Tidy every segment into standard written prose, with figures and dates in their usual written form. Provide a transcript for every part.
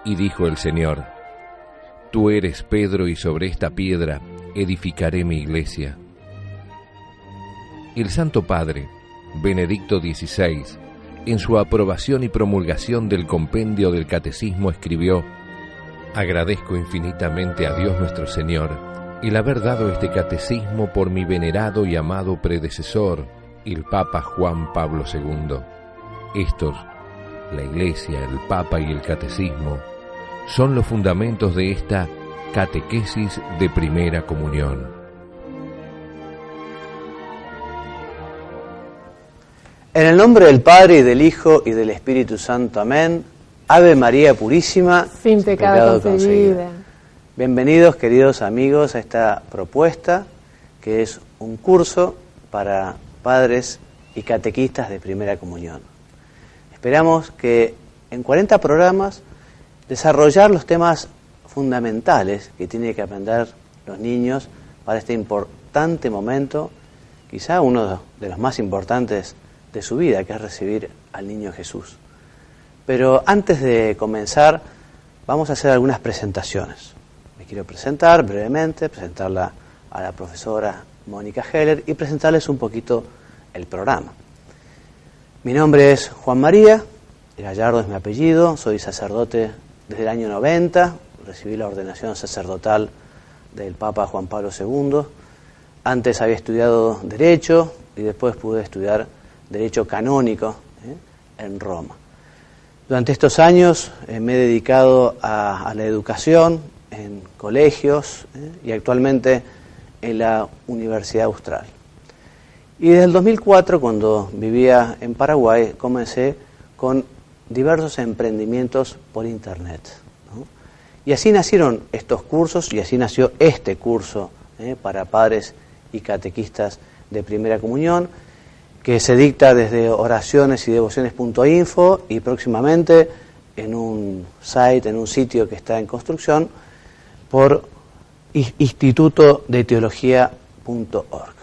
Y dijo el Señor: Tú eres Pedro, y sobre esta piedra edificaré mi iglesia. El Santo Padre, Benedicto XVI, en su aprobación y promulgación del compendio del Catecismo escribió: Agradezco infinitamente a Dios nuestro Señor el haber dado este catecismo por mi venerado y amado predecesor, el Papa Juan Pablo II. Estos, la Iglesia, el Papa y el Catecismo, son los fundamentos de esta catequesis de primera comunión. En el nombre del Padre, y del Hijo, y del Espíritu Santo. Amén. Ave María Purísima, sin pecado concebida. Bienvenidos, queridos amigos, a esta propuesta, que es un curso para padres y catequistas de primera comunión. Esperamos que en 40 programas desarrollar los temas fundamentales que tienen que aprender los niños para este importante momento, quizá uno de los más importantes de su vida, que es recibir al niño Jesús. Pero antes de comenzar, vamos a hacer algunas presentaciones. Me quiero presentar brevemente, presentarla a la profesora Mónica Heller y presentarles un poquito el programa. Mi nombre es Juan María, Gallardo es mi apellido, soy sacerdote desde el año 90, recibí la ordenación sacerdotal del Papa Juan Pablo II. Antes había estudiado Derecho y después pude estudiar Derecho Canónico en Roma. Durante estos años me he dedicado a la educación en colegios y actualmente en la Universidad Austral. Y desde el 2004, cuando vivía en Paraguay, comencé con diversos emprendimientos por Internet, ¿no? Y así nacieron estos cursos y así nació este curso para padres y catequistas de primera comunión, que se dicta desde oraciones y devociones.info y próximamente en un sitio que está en construcción por Instituto de Teología.org.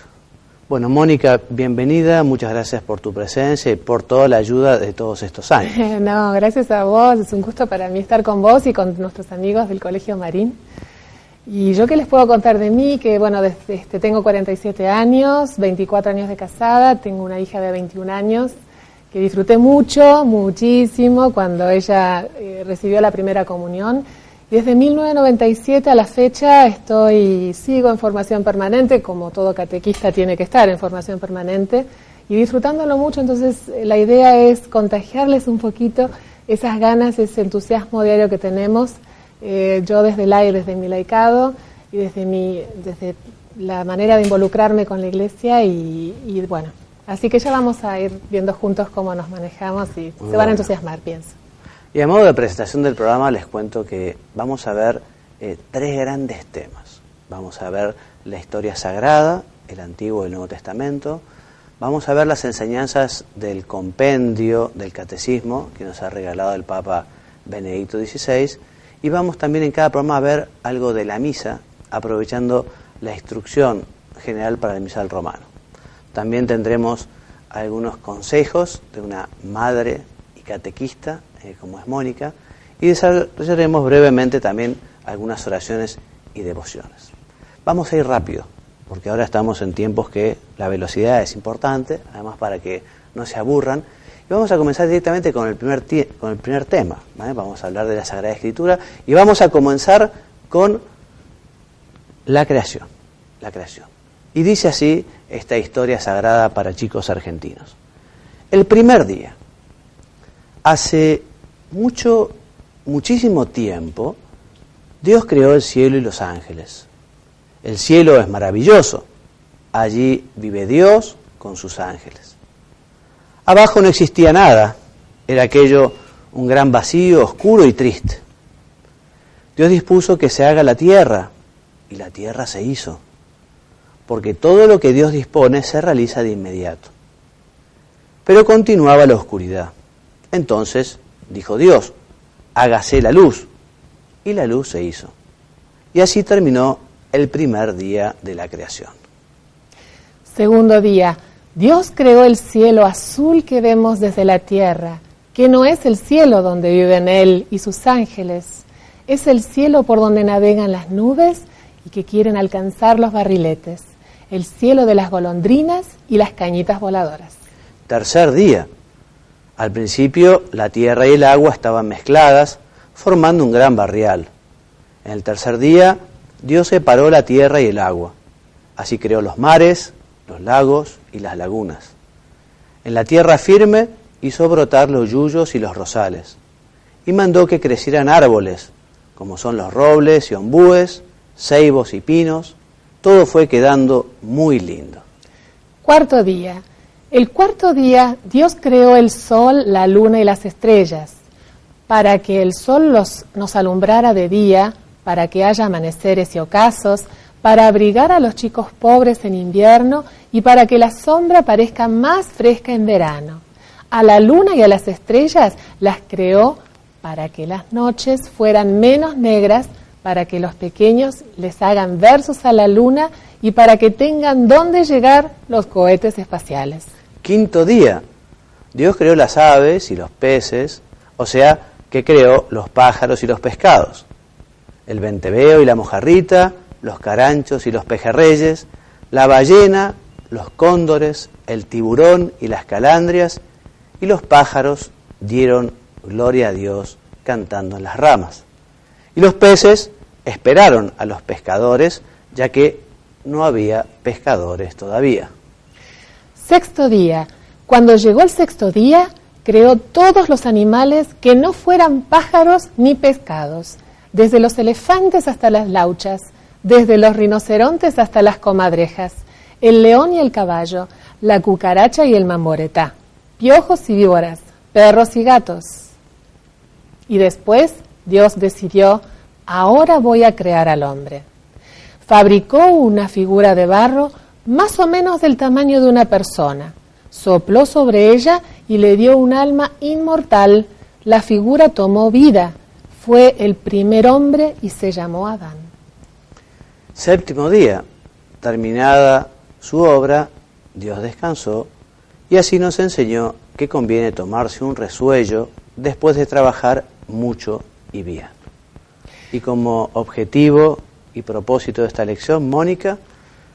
Bueno, Mónica, bienvenida, muchas gracias por tu presencia y por toda la ayuda de todos estos años. No, gracias a vos, es un gusto para mí estar con vos y con nuestros amigos del Colegio Marín. Y yo qué les puedo contar de mí, que bueno, tengo 47 años, 24 años de casada, tengo una hija de 21 años, que disfruté muchísimo cuando ella recibió la primera comunión. Y desde 1997 a la fecha sigo en formación permanente, como todo catequista tiene que estar en formación permanente, y disfrutándolo mucho. Entonces la idea es contagiarles un poquito esas ganas, ese entusiasmo diario que tenemos. Yo desde mi laicado y desde la manera de involucrarme con la Iglesia y bueno, así que ya vamos a ir viendo juntos cómo nos manejamos y se van a entusiasmar, pienso. Y a modo de presentación del programa les cuento que vamos a ver 3 grandes temas. Vamos a ver la historia sagrada, el Antiguo y el Nuevo Testamento. Vamos a ver las enseñanzas del compendio del Catecismo que nos ha regalado el Papa Benedicto XVI. Y vamos también en cada programa a ver algo de la misa, aprovechando la instrucción general para el misal romano. También tendremos algunos consejos de una madre y catequista, como es Mónica, y desarrollaremos brevemente también algunas oraciones y devociones. Vamos a ir rápido, porque ahora estamos en tiempos que la velocidad es importante, además para que no se aburran. Y vamos a comenzar directamente con el primer tema, ¿vale? Vamos a hablar de la Sagrada Escritura y vamos a comenzar con la creación. Y dice así esta historia sagrada para chicos argentinos. El primer día, hace muchísimo tiempo, Dios creó el cielo y los ángeles. El cielo es maravilloso, allí vive Dios con sus ángeles. Abajo no existía nada, era aquello un gran vacío, oscuro y triste. Dios dispuso que se haga la tierra, y la tierra se hizo, porque todo lo que Dios dispone se realiza de inmediato. Pero continuaba la oscuridad. Entonces dijo Dios: hágase la luz, y la luz se hizo. Y así terminó el primer día de la creación. Segundo día. Dios creó el cielo azul que vemos desde la tierra que no es el cielo donde viven Él y sus ángeles, es el cielo por donde navegan las nubes y que quieren alcanzar los barriletes, el cielo de las golondrinas y las cañitas voladoras. Tercer día. Al principio la tierra y el agua estaban mezcladas, formando un gran barrial. En el tercer día, Dios separó la tierra y el agua. Así creó los mares, los lagos y las lagunas. En la tierra firme hizo brotar los yuyos y los rosales. Y mandó que crecieran árboles, como son los robles y ombúes, ceibos y pinos. Todo fue quedando muy lindo. Cuarto día. El cuarto día Dios creó el sol, la luna y las estrellas, para que el sol nos alumbrara de día, para que haya amaneceres y ocasos, para abrigar a los chicos pobres en invierno y para que la sombra parezca más fresca en verano. A la luna y a las estrellas las creó para que las noches fueran menos negras, para que los pequeños les hagan versos a la luna y para que tengan dónde llegar los cohetes espaciales. Quinto día. Dios creó las aves y los peces, o sea, que creó los pájaros y los pescados. El venteveo y la mojarrita, los caranchos y los pejerreyes, la ballena, los cóndores, el tiburón y las calandrias, y los pájaros dieron gloria a Dios cantando en las ramas. Y los peces esperaron a los pescadores, ya que no había pescadores todavía. Sexto día. Cuando llegó el sexto día, creó todos los animales que no fueran pájaros ni pescados, desde los elefantes hasta las lauchas, desde los rinocerontes hasta las comadrejas, el león y el caballo, la cucaracha y el mamboretá, piojos y víboras, perros y gatos. Y después Dios decidió, ahora voy a crear al hombre. Fabricó una figura de barro más o menos del tamaño de una persona, sopló sobre ella y le dio un alma inmortal. La figura tomó vida, fue el primer hombre y se llamó Adán. Séptimo día. Terminada su obra, Dios descansó y así nos enseñó que conviene tomarse un resuello después de trabajar mucho y bien. Y como objetivo y propósito de esta lección, Mónica,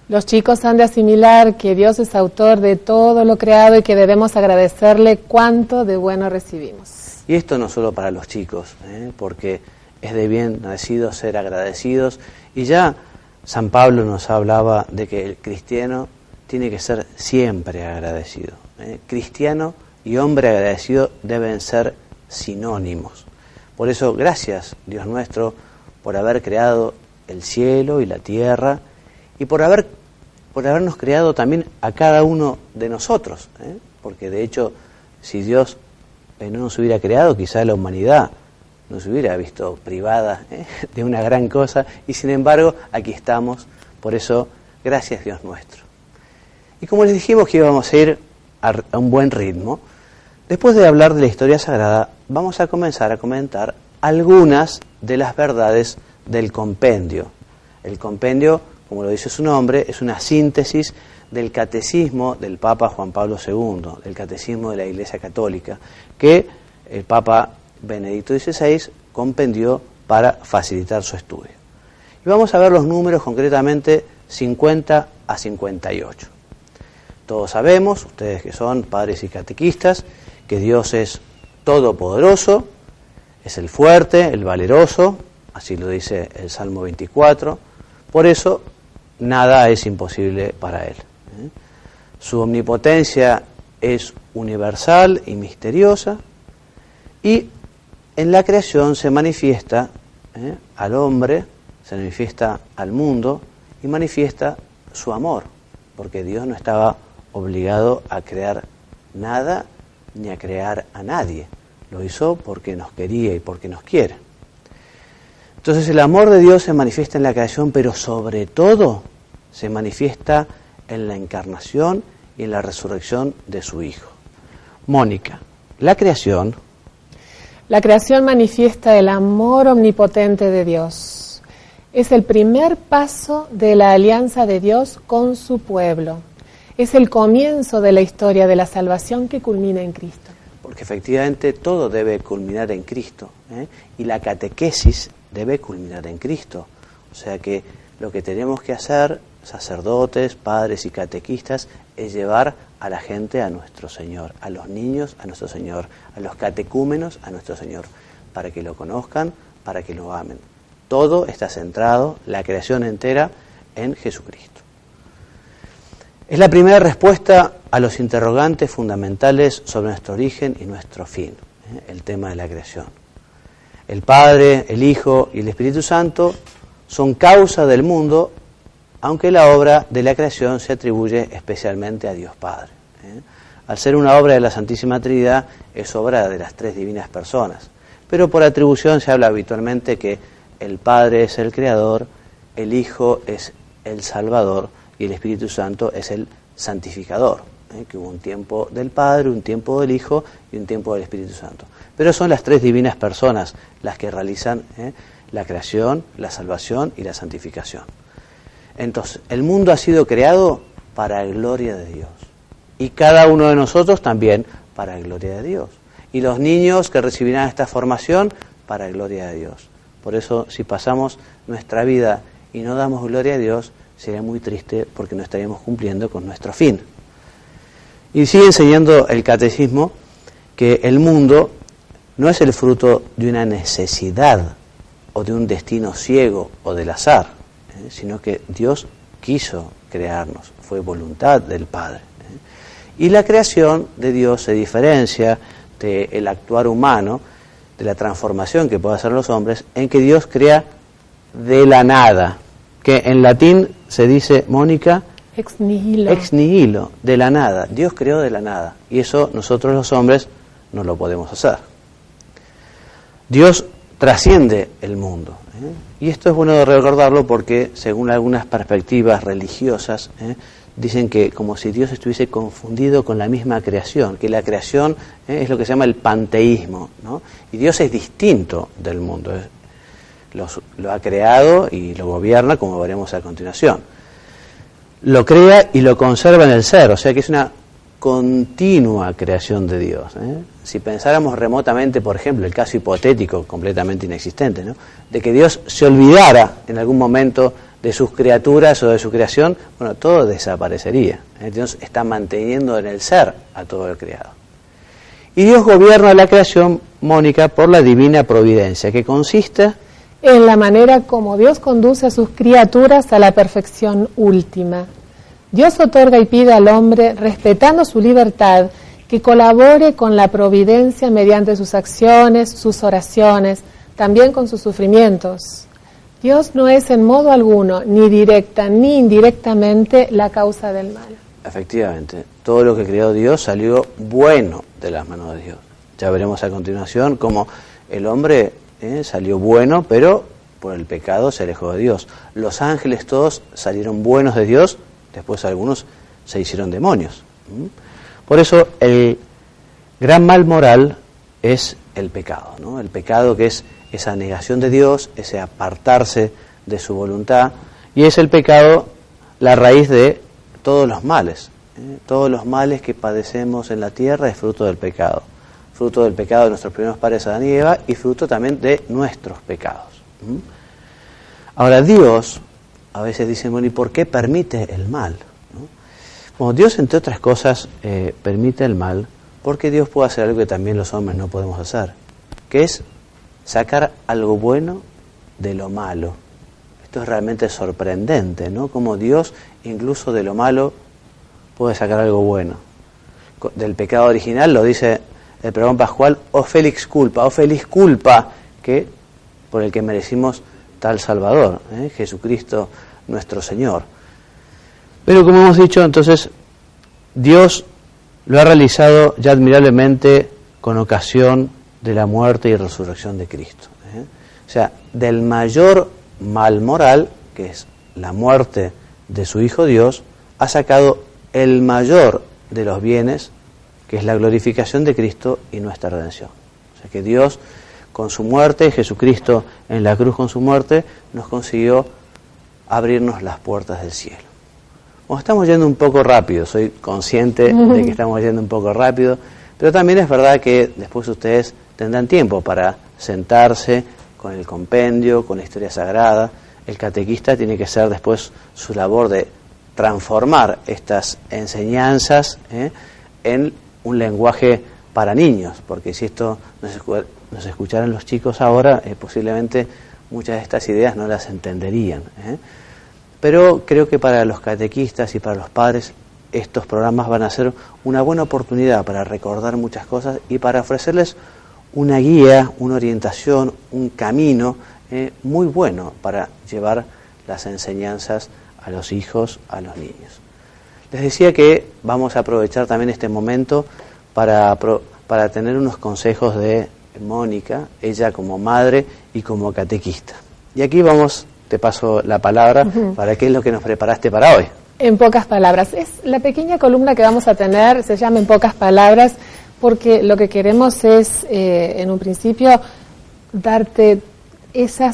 los chicos han de asimilar que Dios es autor de todo lo creado y que debemos agradecerle cuánto de bueno recibimos. Y esto no solo para los chicos, porque es de bien nacidos ser agradecidos. Y ya San Pablo nos hablaba de que el cristiano tiene que ser siempre agradecido. Cristiano y hombre agradecido deben ser sinónimos. Por eso, gracias, Dios nuestro, por haber creado el cielo y la tierra y por habernos creado también a cada uno de nosotros, porque de hecho, si Dios no nos hubiera creado, quizá la humanidad nos hubiera visto privada de una gran cosa, y sin embargo, aquí estamos. Por eso, gracias Dios nuestro. Y como les dijimos que íbamos a ir a un buen ritmo, después de hablar de la historia sagrada, vamos a comenzar a comentar algunas de las verdades del compendio. El compendio, como lo dice su nombre, es una síntesis del catecismo del Papa Juan Pablo II, del catecismo de la Iglesia Católica, que el Papa Benedicto XVI compendió para facilitar su estudio. Y vamos a ver los números, concretamente 50 a 58. Todos sabemos, ustedes que son padres y catequistas, que Dios es todopoderoso, es el fuerte, el valeroso, así lo dice el Salmo 24, por eso nada es imposible para Él. Su omnipotencia es universal y misteriosa, y en la creación se manifiesta al hombre, se manifiesta al mundo y manifiesta su amor, porque Dios no estaba obligado a crear nada ni a crear a nadie. Lo hizo porque nos quería y porque nos quiere. Entonces el amor de Dios se manifiesta en la creación, pero sobre todo se manifiesta en la encarnación y en la resurrección de su Hijo. Mónica, la creación manifiesta el amor omnipotente de Dios. Es el primer paso de la alianza de Dios con su pueblo. Es el comienzo de la historia de la salvación que culmina en Cristo. porque efectivamente todo debe culminar en Cristo, y la catequesis debe culminar en Cristo. O sea que lo que tenemos que hacer, sacerdotes, padres y catequistas, es llevar a la gente a nuestro Señor, a los niños a nuestro Señor, a los catecúmenos a nuestro Señor, para que lo conozcan, para que lo amen. Todo está centrado, la creación entera, en Jesucristo. Es la primera respuesta a los interrogantes fundamentales sobre nuestro origen y nuestro fin, el tema de la creación. El Padre, el Hijo y el Espíritu Santo son causa del mundo, aunque la obra de la creación se atribuye especialmente a Dios Padre. Al ser una obra de la Santísima Trinidad, es obra de las tres divinas personas. Pero por atribución se habla habitualmente que el Padre es el Creador, el Hijo es el Salvador y el Espíritu Santo es el Santificador. Que hubo un tiempo del Padre, un tiempo del Hijo y un tiempo del Espíritu Santo. Pero son las tres divinas personas las que realizan la creación, la salvación y la santificación. Entonces, el mundo ha sido creado para la gloria de Dios. Y cada uno de nosotros también para la gloria de Dios. Y los niños que recibirán esta formación para la gloria de Dios. Por eso, si pasamos nuestra vida y no damos gloria a Dios, sería muy triste porque no estaríamos cumpliendo con nuestro fin. Y sigue enseñando el catecismo que el mundo no es el fruto de una necesidad o de un destino ciego o del azar, sino que Dios quiso crearnos, fue voluntad del Padre. Y la creación de Dios se diferencia del actuar humano, de la transformación que pueden hacer los hombres, en que Dios crea de la nada, que en latín se dice, Mónica, ex nihilo. Ex nihilo, de la nada. Dios creó de la nada, y eso nosotros los hombres no lo podemos hacer. Dios trasciende el mundo. Y esto es bueno de recordarlo porque, según algunas perspectivas religiosas, dicen que como si Dios estuviese confundido con la misma creación, que la creación es lo que se llama el panteísmo, ¿no? Y Dios es distinto del mundo. Lo ha creado y lo gobierna, como veremos a continuación. Lo crea y lo conserva en el ser, o sea que es una continua creación de Dios. Si pensáramos remotamente, por ejemplo, el caso hipotético, completamente inexistente, ¿no?, de que Dios se olvidara en algún momento de sus criaturas o de su creación, bueno, todo desaparecería. Dios está manteniendo en el ser a todo el creado. Y Dios gobierna la creación, Mónica, por la divina providencia, que consiste en la manera como Dios conduce a sus criaturas a la perfección última. Dios otorga y pide al hombre, respetando su libertad, que colabore con la providencia mediante sus acciones, sus oraciones, también con sus sufrimientos. Dios no es en modo alguno, ni directa ni indirectamente, la causa del mal. Efectivamente, todo lo que creó Dios salió bueno de las manos de Dios. Ya veremos a continuación cómo el hombre salió bueno, pero por el pecado se alejó de Dios. Los ángeles todos salieron buenos de Dios, después algunos se hicieron demonios. Por eso el gran mal moral es el pecado, ¿no? El pecado, que es esa negación de Dios, ese apartarse de su voluntad, y es el pecado la raíz de todos los males. Todos los males que padecemos en la tierra es fruto del pecado de nuestros primeros padres Adán y Eva, y fruto también de nuestros pecados. Ahora, Dios a veces dice, bueno, ¿y por qué permite el mal? ¿No? Bueno, Dios, entre otras cosas, permite el mal porque Dios puede hacer algo que también los hombres no podemos hacer, que es sacar algo bueno de lo malo. Esto es realmente sorprendente, ¿no? Como Dios, incluso de lo malo, puede sacar algo bueno. Del pecado original, lo dice el pregón pascual, o feliz culpa, que por el que merecimos tal Salvador, Jesucristo nuestro Señor. Pero como hemos dicho, entonces, Dios lo ha realizado ya admirablemente con ocasión de la muerte y resurrección de Cristo. O sea, del mayor mal moral, que es la muerte de su Hijo Dios, ha sacado el mayor de los bienes, que es la glorificación de Cristo y nuestra redención. O sea que Dios, con su muerte, Jesucristo en la cruz con su muerte, nos consiguió abrirnos las puertas del cielo. Bueno, estamos yendo un poco rápido, soy consciente de que estamos yendo un poco rápido, Pero también es verdad que después ustedes tendrán tiempo para sentarse con el compendio, con la historia sagrada. El catequista tiene que hacer después su labor de transformar estas enseñanzas en un lenguaje para niños, porque si esto nos escucharan los chicos ahora, posiblemente muchas de estas ideas no las entenderían. Pero creo que para los catequistas y para los padres estos programas van a ser una buena oportunidad para recordar muchas cosas y para ofrecerles una guía, una orientación, un camino muy bueno para llevar las enseñanzas a los hijos, a los niños. Les decía que vamos a aprovechar también este momento para tener unos consejos de Mónica, ella como madre y como catequista. Y aquí te paso la palabra para qué es lo que nos preparaste para hoy. En pocas palabras. Es la pequeña columna que vamos a tener, se llama En pocas palabras, porque lo que queremos es, en un principio, darte esa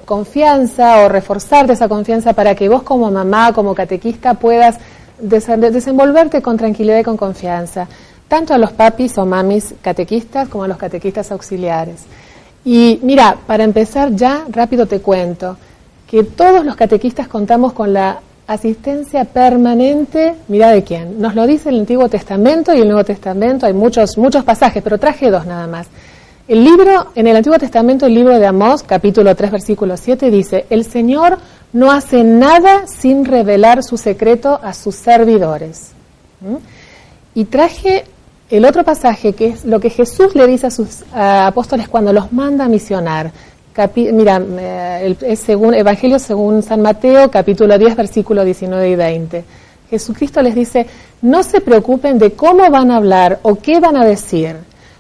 confianza o reforzarte esa confianza para que vos como mamá, como catequista, puedas desenvolverte con tranquilidad y con confianza, tanto a los papis o mamis catequistas como a los catequistas auxiliares. Y mira, para empezar ya, rápido te cuento, que todos los catequistas contamos con la asistencia permanente, mira de quién, nos lo dice el Antiguo Testamento y el Nuevo Testamento, hay muchos pasajes, pero traje dos nada más. El libro, en el Antiguo Testamento, el libro de Amós, capítulo 3, versículo 7, dice: el Señor no hace nada sin revelar su secreto a sus servidores. Y traje el otro pasaje, que es lo que Jesús le dice a sus apóstoles cuando los manda a misionar. Es según Evangelio según San Mateo, capítulo 10, versículo 19 y 20. Jesucristo les dice: no se preocupen de cómo van a hablar o qué van a decir.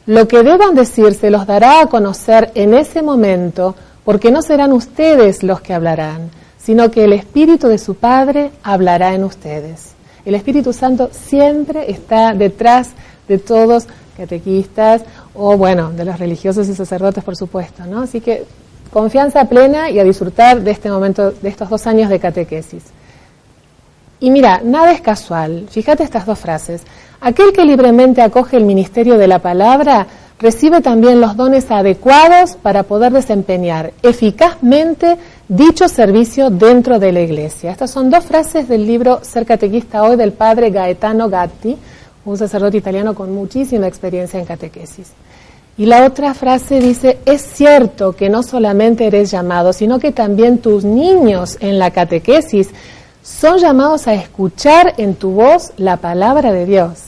Lo que deban decir se los dará a conocer en ese momento, porque no serán ustedes los que hablarán, sino que el Espíritu de su Padre hablará en ustedes. El Espíritu Santo siempre está detrás de todos, catequistas o, bueno, de los religiosos y sacerdotes, por supuesto, ¿no? Así que confianza plena y a disfrutar de este momento, de estos 2 años de catequesis. Y mira, nada es casual. Fíjate estas 2 frases. Aquel que libremente acoge el ministerio de la palabra recibe también los dones adecuados para poder desempeñar eficazmente dicho servicio dentro de la Iglesia. Estas son 2 frases del libro Ser catequista hoy del padre Gaetano Gatti, un sacerdote italiano con muchísima experiencia en catequesis. Y la otra frase dice: es cierto que no solamente eres llamado, sino que también tus niños en la catequesis son llamados a escuchar en tu voz la palabra de Dios.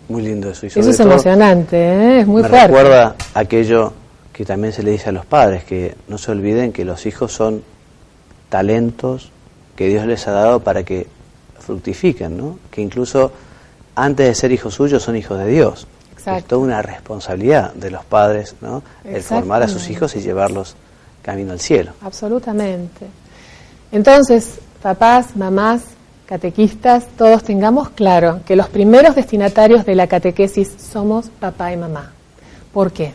Muy lindo eso. Y eso es emocionante, es muy fuerte. Me recuerda aquello que también se le dice a los padres, que no se olviden que los hijos son talentos que Dios les ha dado para que fructifiquen, ¿no? Que incluso antes de ser hijos suyos son hijos de Dios. Exacto. Es toda una responsabilidad de los padres, ¿no? El formar a sus hijos y llevarlos camino al cielo. Absolutamente. Entonces, papás, mamás, catequistas, todos tengamos claro que los primeros destinatarios de la catequesis somos papá y mamá. ¿Por qué?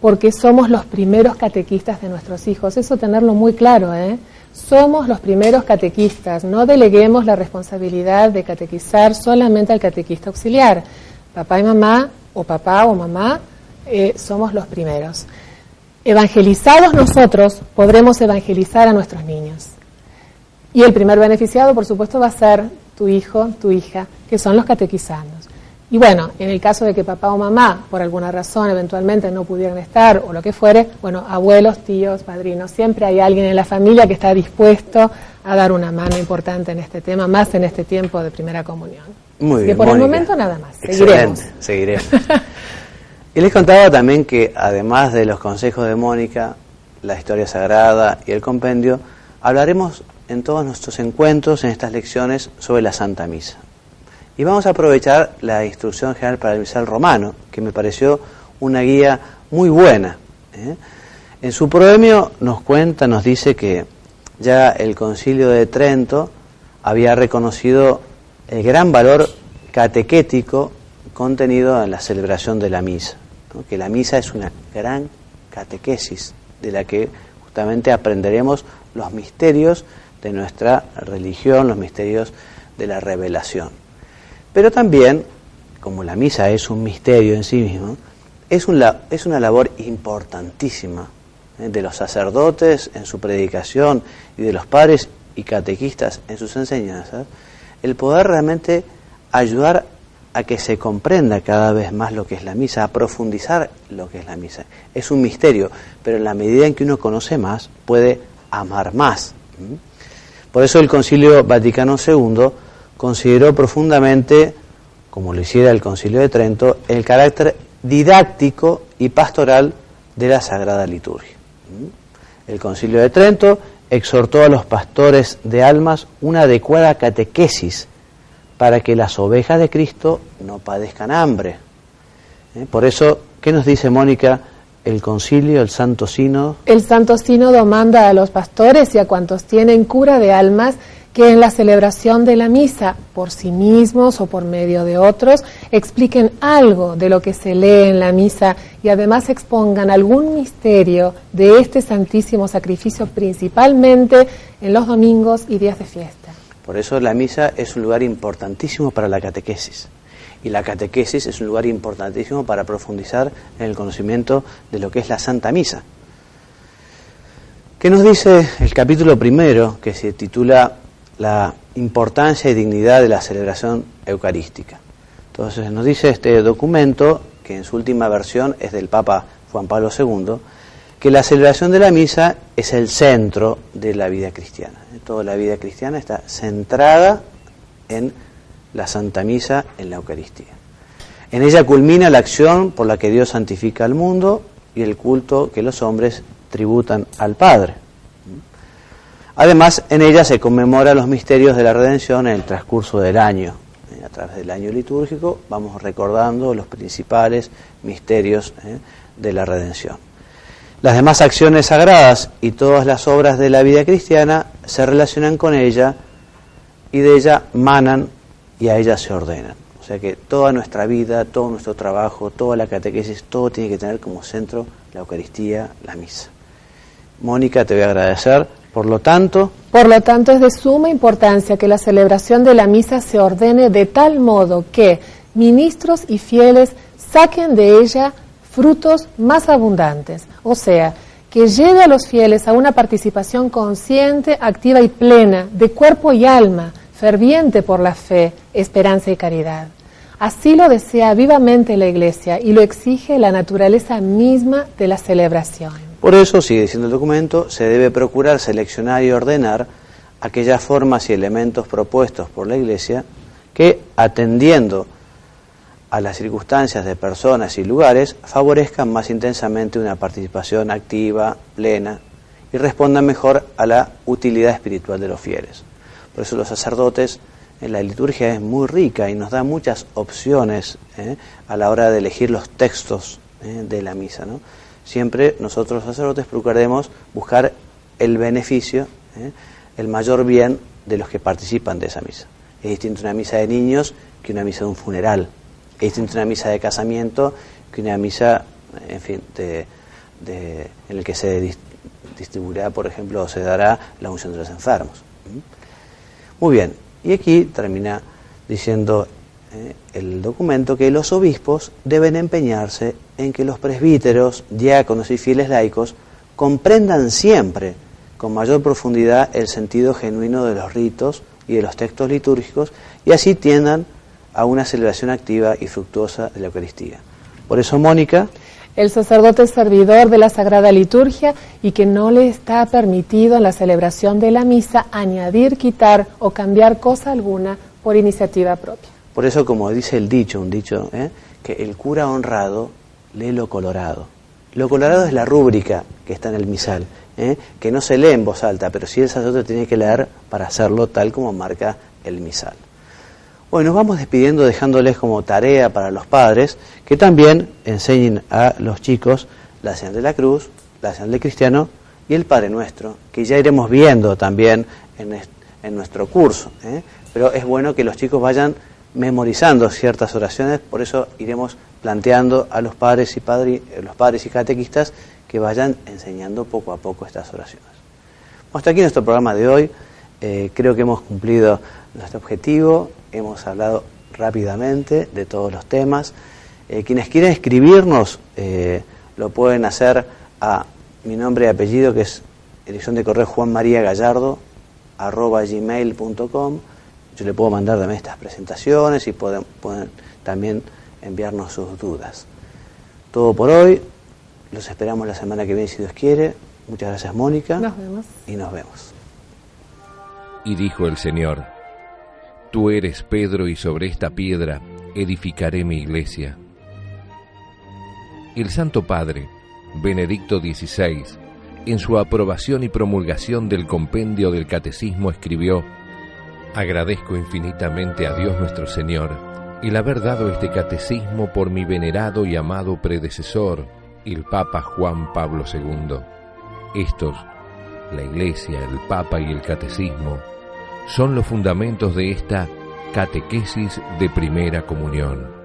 Porque somos los primeros catequistas de nuestros hijos. Eso tenerlo muy claro, ¿eh? Somos los primeros catequistas. No deleguemos la responsabilidad de catequizar solamente al catequista auxiliar. Papá y mamá, o papá o mamá, somos los primeros. Evangelizados nosotros, podremos evangelizar a nuestros niños. Y el primer beneficiado, por supuesto, va a ser tu hijo, tu hija, que son los catequizandos. Y bueno, en el caso de que papá o mamá, por alguna razón, eventualmente no pudieran estar o lo que fuere, bueno, abuelos, tíos, padrinos, siempre hay alguien en la familia que está dispuesto a dar una mano importante en este tema, más en este tiempo de primera comunión. Muy bien, que por Mónica, el momento nada más. Seguiremos. Y les contaba también que además de los consejos de Mónica, la historia sagrada y el compendio, hablaremos en todos nuestros encuentros, en estas lecciones, sobre la Santa Misa. Y vamos a aprovechar la Instrucción General para el Misal Romano, que me pareció una guía muy buena. En su proemio nos dice que ya el Concilio de Trento había reconocido el gran valor catequético contenido en la celebración de la misa, ¿no? Que la misa es una gran catequesis de la que justamente aprenderemos los misterios de nuestra religión, los misterios de la revelación. Pero también como la misa es un misterio en sí mismo, es una labor importantísima de los sacerdotes en su predicación y de los padres y catequistas en sus enseñanzas, el poder realmente ayudar a que se comprenda cada vez más lo que es la misa, a profundizar lo que es la misa. Es un misterio, pero en la medida en que uno conoce más, puede amar más. Por eso el Concilio Vaticano II consideró profundamente, como lo hiciera el Concilio de Trento, el carácter didáctico y pastoral de la Sagrada Liturgia. El Concilio de Trento exhortó a los pastores de almas una adecuada catequesis para que las ovejas de Cristo no padezcan hambre. Por eso, ¿qué nos dice Mónica el concilio, el Santo Sínodo? El Santo Sínodo manda a los pastores y a cuantos tienen cura de almas que en la celebración de la misa, por sí mismos o por medio de otros, expliquen algo de lo que se lee en la misa y además expongan algún misterio de este santísimo sacrificio, principalmente en los domingos y días de fiesta. Por eso la misa es un lugar importantísimo para la catequesis. Y la catequesis es un lugar importantísimo para profundizar en el conocimiento de lo que es la Santa Misa. ¿Qué nos dice el capítulo primero, que se titula La importancia y dignidad de la celebración eucarística? Entonces nos dice este documento, que en su última versión es del Papa Juan Pablo II, que la celebración de la misa es el centro de la vida cristiana. Toda la vida cristiana está centrada en la Santa Misa, en la Eucaristía. En ella culmina la acción por la que Dios santifica al mundo y el culto que los hombres tributan al Padre. Además, en ella se conmemora los misterios de la redención en el transcurso del año. A través del año litúrgico vamos recordando los principales misterios de la redención. Las demás acciones sagradas y todas las obras de la vida cristiana se relacionan con ella y de ella manan y a ella se ordenan. O sea que toda nuestra vida, todo nuestro trabajo, toda la catequesis, todo tiene que tener como centro la Eucaristía, la misa. Mónica, te voy a agradecer. Por lo tanto, es de suma importancia que la celebración de la misa se ordene de tal modo que ministros y fieles saquen de ella frutos más abundantes, o sea, que lleve a los fieles a una participación consciente, activa y plena, de cuerpo y alma, ferviente por la fe, esperanza y caridad. Así lo desea vivamente la Iglesia y lo exige la naturaleza misma de la celebración. Por eso, sigue diciendo el documento, se debe procurar seleccionar y ordenar aquellas formas y elementos propuestos por la Iglesia que, atendiendo a las circunstancias de personas y lugares, favorezcan más intensamente una participación activa, plena, y respondan mejor a la utilidad espiritual de los fieles. Por eso los sacerdotes, en la liturgia es muy rica y nos da muchas opciones a la hora de elegir los textos de la misa, ¿no? Siempre nosotros los sacerdotes procuraremos buscar el beneficio, el mayor bien de los que participan de esa misa. Es distinto una misa de niños que una misa de un funeral. Es distinto una misa de casamiento que una misa, en fin, en el que se distribuirá, por ejemplo, o se dará la unción de los enfermos. Muy bien, y aquí termina diciendo el documento que los obispos deben empeñarse en que los presbíteros, diáconos y fieles laicos comprendan siempre con mayor profundidad el sentido genuino de los ritos y de los textos litúrgicos y así tiendan a una celebración activa y fructuosa de la Eucaristía. Por eso, Mónica, el sacerdote es servidor de la Sagrada Liturgia y que no le está permitido en la celebración de la misa añadir, quitar o cambiar cosa alguna por iniciativa propia. Por eso, como dice el dicho, que el cura honrado lee lo colorado. Lo colorado es la rúbrica que está en el misal, que no se lee en voz alta, pero sí el sacerdote tiene que leer para hacerlo tal como marca el misal. Bueno, nos vamos despidiendo dejándoles como tarea para los padres que también enseñen a los chicos la señal de la cruz, la señal del cristiano y el Padre Nuestro, que ya iremos viendo también en nuestro curso. Pero es bueno que los chicos vayan memorizando ciertas oraciones, por eso iremos planteando a los padres y catequistas que vayan enseñando poco a poco estas oraciones. Hasta aquí nuestro programa de hoy. Creo que hemos cumplido nuestro objetivo, hemos hablado rápidamente de todos los temas. Quienes quieran escribirnos lo pueden hacer a mi nombre y apellido, que es dirección de correo juanmariagallardo@gmail.com. Yo le puedo mandar también estas presentaciones y pueden también enviarnos sus dudas. Todo por hoy. Los esperamos la semana que viene, si Dios quiere. Muchas gracias, Mónica. Nos vemos. Y nos vemos. Y dijo el Señor: Tú eres Pedro, y sobre esta piedra edificaré mi iglesia. El Santo Padre, Benedicto XVI, en su aprobación y promulgación del compendio del Catecismo escribió: Agradezco infinitamente a Dios nuestro Señor el haber dado este catecismo por mi venerado y amado predecesor, el Papa Juan Pablo II. Estos, la Iglesia, el Papa y el Catecismo, son los fundamentos de esta catequesis de primera comunión.